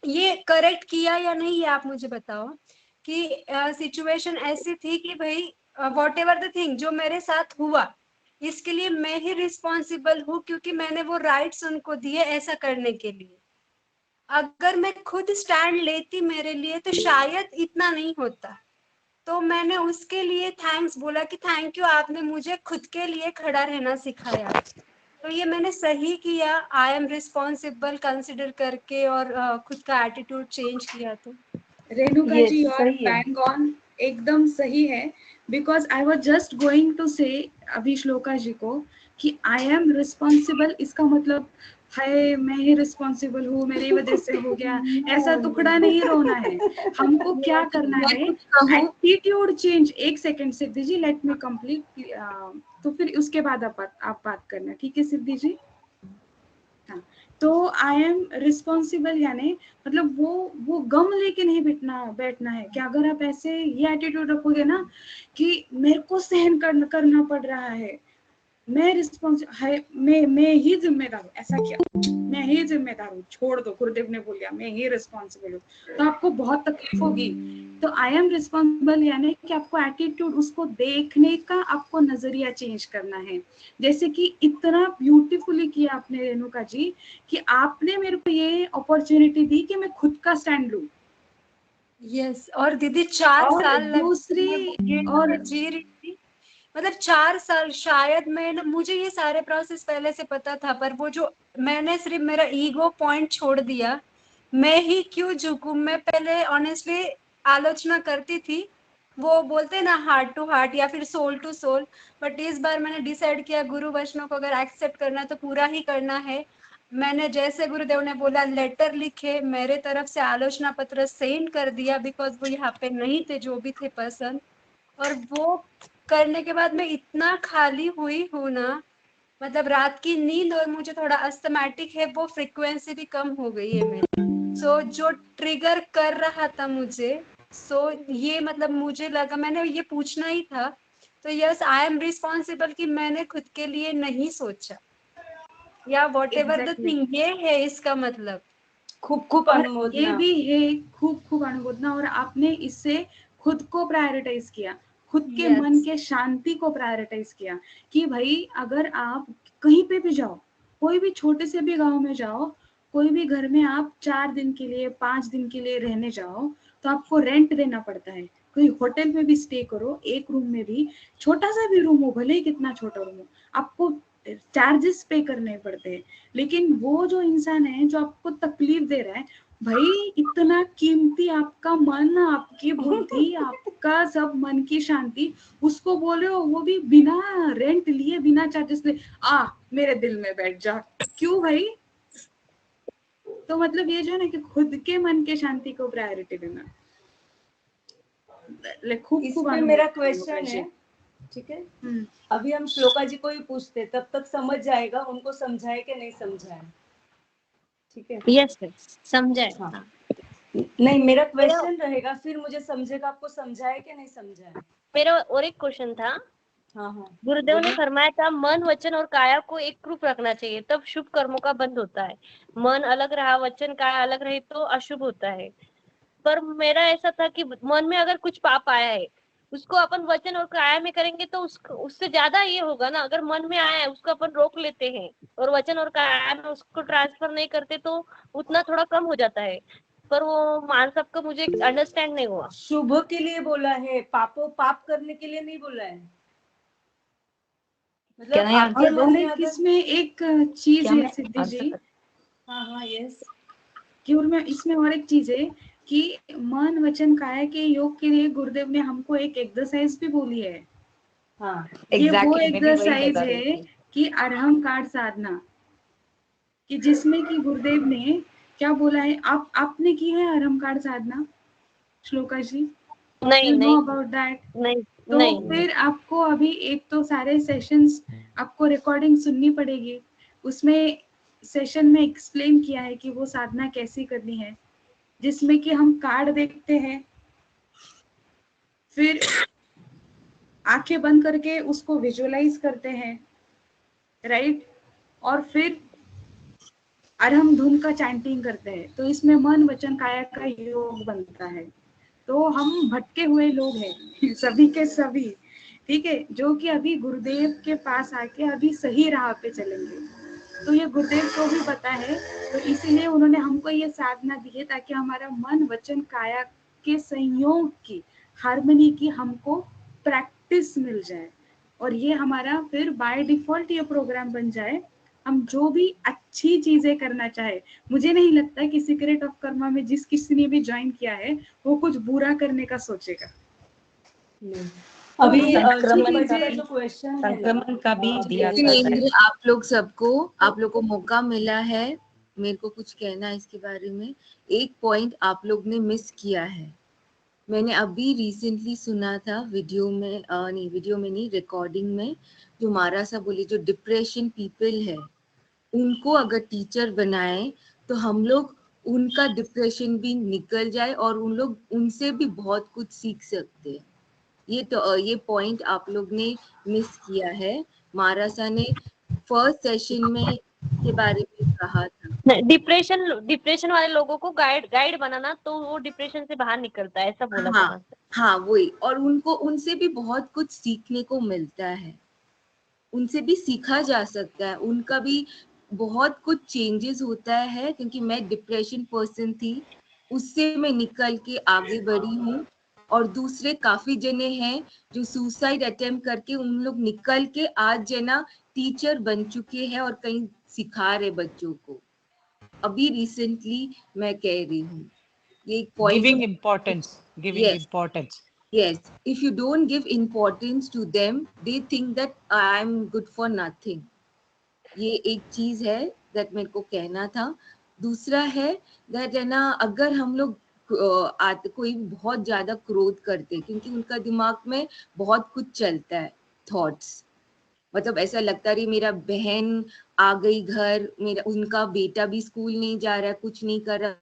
[SPEAKER 8] ये करेक्ट किया या नहीं ये आप मुझे बताओ। कि सिचुएशन ऐसी थी कि भाई वॉट एवर द थिंग जो मेरे साथ हुआ, इसके लिए मैं ही रिस्पॉन्सिबल हूँ, क्योंकि मैंने वो राइट्स उनको दिए ऐसा करने के लिए। अगर मैं खुद स्टैंड लेती मेरे लिए तो शायद इतना नहीं होता। तो मैंने उसके लिए थैंक्स बोला कि थैंक यू, आपने मुझे खुद के लिए खड़ा रहना सिखाया। तो ये मैंने सही किया, आई एम रिस्पॉन्सिबल कंसिडर करके, और खुद का एटीट्यूड चेंज किया। तो
[SPEAKER 2] रेणुका जी और बैंग ऑन, एकदम सही है। Because I was just going to say अभी श्लोका जी को कि आई एम रिस्पॉन्सिबल, इसका मतलब हाय मैं ही रिस्पॉन्सिबल हूँ, मेरी वजह से हो गया, ऐसा टुकड़ा नहीं रोना है। हमको क्या करना है, एटीट्यूड चेंज। एक सेकंड सिद्धि जी, लेट मी कंप्लीट, तो फिर उसके बाद आप बात करना, ठीक है सिद्धि जी? हाँ, तो आई एम रिस्पॉन्सिबल यानी मतलब वो गम लेके नहीं बैठना है कि अगर आप ऐसे ये एटीट्यूड रखोगे ना कि मेरे को सहन करना पड़ रहा है, मैं मैं ही जिम्मेदार हूँ, ऐसा क्या, मैं ही जिम्मेदार हूँ, छोड़ दो, गुरुदेव ने बोल दिया मैं ही रिस्पॉन्सिबल हूँ, तो आपको बहुत तकलीफ होगी। तो आई एम रिस्पॉन्सिबल यानी कि आपको एटीट्यूड, उसको देखने का आपको नजरिया चेंज करना है। जैसे कि इतना ब्यूटीफुली किया आपने रेणुका जी कि आपने मेरे को ये अपॉर्चुनिटी दी कि मैं खुद का स्टैंड लूं।
[SPEAKER 8] यस, और दीदी 4 साल
[SPEAKER 2] दूसरी और
[SPEAKER 8] जी रही थी, मतलब 4 साल शायद मुझे ये सारे प्रोसेस पहले से पता था, पर वो जो मैंने सिर्फ मेरा ईगो पॉइंट छोड़ दिया, मैं ही क्यों झुकूं। मैं पहले ऑनेस्टली आलोचना करती थी, वो बोलते हैं ना हार्ट टू हार्ट या फिर सोल टू सोल, बट इस बार मैंने डिसाइड किया गुरु वचनों को अगर एक्सेप्ट करना है तो पूरा ही करना है। मैंने जैसे गुरुदेव ने बोला लेटर लिखे, मेरे तरफ से आलोचना पत्र सेंड कर दिया, बिकॉज वो यहाँ पे नहीं थे जो भी थे पर्सन, और वो करने के बाद मैं इतना खाली हुई हूँ ना, मतलब रात की नींद, और मुझे थोड़ा अस्थमैटिक है, वो फ्रीक्वेंसी भी कम हो गई है मेरी। सो जो ट्रिगर कर रहा था मुझे, ये मतलब मुझे लगा मैंने ये पूछना ही था। तो यस, आई एम रिस्पॉन्सिबल कि मैंने खुद के लिए नहीं सोचा, या वॉट एवर द थिंग, ये है इसका मतलब।
[SPEAKER 3] खूब
[SPEAKER 2] और
[SPEAKER 3] अनुमोदना।
[SPEAKER 2] ये भी है, खूब अनुमोदना, और आपने इससे खुद को प्रायोरिटाइज किया, खुद के मन के शांति को प्रायोरिटाइज किया कि भाई अगर आप कहीं पे भी जाओ, कोई भी छोटे से भी गांव में जाओ, कोई भी घर में आप 4 दिन के लिए 5 दिन के लिए रहने जाओ, तो आपको रेंट देना पड़ता है। कोई होटल में भी स्टे करो, एक रूम में भी, छोटा सा भी रूम हो, भले ही कितना छोटा रूम हो, आपको चार्जेस पे करने पड़ते हैं। लेकिन वो जो इंसान है जो आपको तकलीफ दे रहा है, भाई इतना कीमती आपका मन, आपकी बुद्धि, आपका सब मन की शांति, उसको बोल रहे हो, वो भी बिना रेंट लिए, बिना चार्जेस लिए, मेरे दिल में बैठ जा, क्यों भाई? तो मतलब ये जो है ना कि खुद के मन के शांति को प्रायोरिटी देना।
[SPEAKER 3] खूब मेरा क्वेश्चन है, ठीक है, अभी हम श्लोका जी को ही पूछते, तब तक समझ जाएगा, उनको समझाए कि नहीं समझाए, ठीक है?
[SPEAKER 4] यस समझाए।
[SPEAKER 3] हाँ। नहीं, मेरा क्वेश्चन रहेगा, फिर मुझे समझेगा आपको समझाए कि नहीं समझाए।
[SPEAKER 4] मेरा और एक क्वेश्चन था।
[SPEAKER 3] हाँ,
[SPEAKER 4] गुरुदेव ने फरमाया था मन वचन और काया को एक रूप रखना चाहिए, तब शुभ कर्मों का बंध होता है। मन अलग रहा, वचन काया अलग रही तो अशुभ होता है। पर मेरा ऐसा था कि मन में अगर कुछ पाप आया है, उसको अपन वचन और काया में करेंगे तो उससे ज्यादा ये होगा ना। अगर मन में आया है उसको अपन रोक लेते हैं और वचन और काया में उसको ट्रांसफर नहीं करते तो उतना थोड़ा कम हो जाता है। पर वो मान सबका मुझे अंडरस्टैंड नहीं हुआ।
[SPEAKER 3] शुभ के लिए बोला है, पाप करने के लिए नहीं बोला है।
[SPEAKER 2] मतलब इसमें एक चीज है सिद्धि जी,
[SPEAKER 3] हाँ यस,
[SPEAKER 2] कि इसमें और एक चीज है कि मन वचन काया के योग के लिए गुरुदेव ने हमको एक एक्सरसाइज भी बोली है।
[SPEAKER 3] हाँ,
[SPEAKER 2] ये वो एक्सरसाइज है कि अरहम कार्ड साधना, कि जिसमें कि गुरुदेव ने क्या बोला है, आपने की है अरहम कार्ड साधना श्लोका जी?
[SPEAKER 4] नहीं,
[SPEAKER 2] you know about that?
[SPEAKER 4] नहीं,
[SPEAKER 2] तो
[SPEAKER 4] नहीं,
[SPEAKER 2] फिर आपको अभी एक तो सारे सेशंस आपको रिकॉर्डिंग सुननी पड़ेगी, उसमें सेशन में एक्सप्लेन किया है कि वो साधना कैसी करनी है, जिसमें कि हम कार्ड देखते हैं, फिर आंखें बंद करके उसको विजुअलाइज करते हैं, राइट, और फिर अरहम धुन का चैंटिंग करते हैं। तो इसमें मन वचन काया का योग बनता है। तो हम भटके हुए लोग हैं सभी के सभी, ठीक है, जो कि अभी गुरुदेव के पास आके अभी सही राह पे चलेंगे। तो ये गुरुदेव को भी पता है, तो इसीलिए उन्होंने हमको ये साधना दी है ताकि हमारा मन वचन काया के संयोग की, हार्मनी की हमको प्रैक्टिस मिल जाए, और ये हमारा फिर बाय डिफॉल्ट ये प्रोग्राम बन जाए। हम जो भी अच्छी चीजें करना चाहे, मुझे नहीं लगता कि सीक्रेट ऑफ कर्मा में जिस किसी ने भी ज्वाइन किया है वो कुछ बुरा करने का सोचेगा।
[SPEAKER 3] अभी
[SPEAKER 6] संक्रमण
[SPEAKER 3] जी,
[SPEAKER 6] का
[SPEAKER 3] जो क्वेश्चन है ना,
[SPEAKER 5] संक्रमण का भी दिया
[SPEAKER 2] सुनिए
[SPEAKER 5] जाता है।
[SPEAKER 2] इंद्र, आप लोग को मौका मिला है मेरे को कुछ कहना है इसके बारे में। एक पॉइंट आप लोग ने मिस किया है। मैंने अभी रिसेंटली सुना था वीडियो में, नहीं रिकॉर्डिंग में, जो मारा सा बोली, जो डिप्रेशन पीपल है उनको अगर टीचर बनाए तो हम लोग उनका डिप्रेशन भी निकल जाए और उन लोग उनसे भी बहुत कुछ सीख सकते हैं। ये पॉइंट आप लोग ने मिस किया है। मारासा ने फर्स्ट सेशन में के बारे में कहा था।
[SPEAKER 4] डिप्रेशन वाले लोगों को गाइड बनाना, तो वो डिप्रेशन से बाहर निकलता है, ऐसा बोला था मास्टर।
[SPEAKER 2] हाँ वही, और उनसे भी बहुत कुछ सीखने को मिलता है, उनसे भी सीखा जा सकता है, उनका भी बहुत कुछ चेंजेस होता है। क्योंकि मैं डिप्रेशन पर्सन थी, उससे मैं निकल के आगे बढ़ी हूँ, और दूसरे काफी जने हैं जो सुसाइड अटेम्प्ट करके उन लोग निकल के आज जना टीचर बन चुके हैं और कहीं सिखा रहे बच्चों को। अभी रिसेंटली मैं कह रही हूँ ये point.
[SPEAKER 5] Giving importance.
[SPEAKER 2] Yes, if you don't give importance to them, they think that I am good for nothing. ये एक चीज है that मेरे को कहना था। दूसरा है that है ना, अगर हम लोग कोई बहुत ज्यादा क्रोध करते, क्योंकि उनका दिमाग में बहुत कुछ चलता है, थॉट्स, मतलब ऐसा लगता है मेरा बहन आ गई घर, मेरा उनका बेटा भी स्कूल नहीं जा रहा है, कुछ नहीं कर रहा,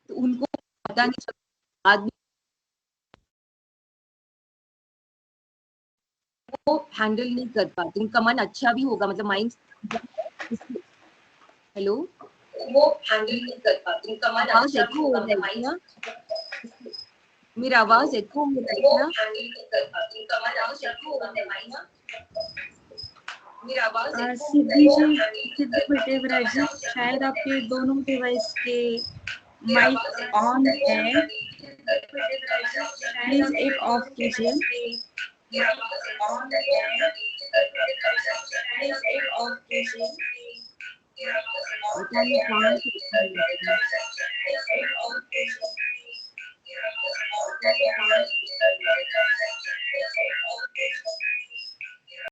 [SPEAKER 2] तो उनको पता नहीं चलता, आदमी वो हैंडल नहीं कर पाते। उनका मन अच्छा भी होगा, मतलब माइंड, हेलो, वो हैंडल नहीं कर पाते, उनका मन अच्छा भी होगा, मतलब माइंड, मेरा आवाज एको हो रहा है ना, हैंडल नहीं कर पाते, उनका मन अच्छा भी होगा, मतलब माइंड, मेरा आवाज
[SPEAKER 9] सिद्धि जी, विराज जी, शायद आपके दोनों डिवाइस के माइक ऑन है, प्लीज एक ऑफ कीजिए।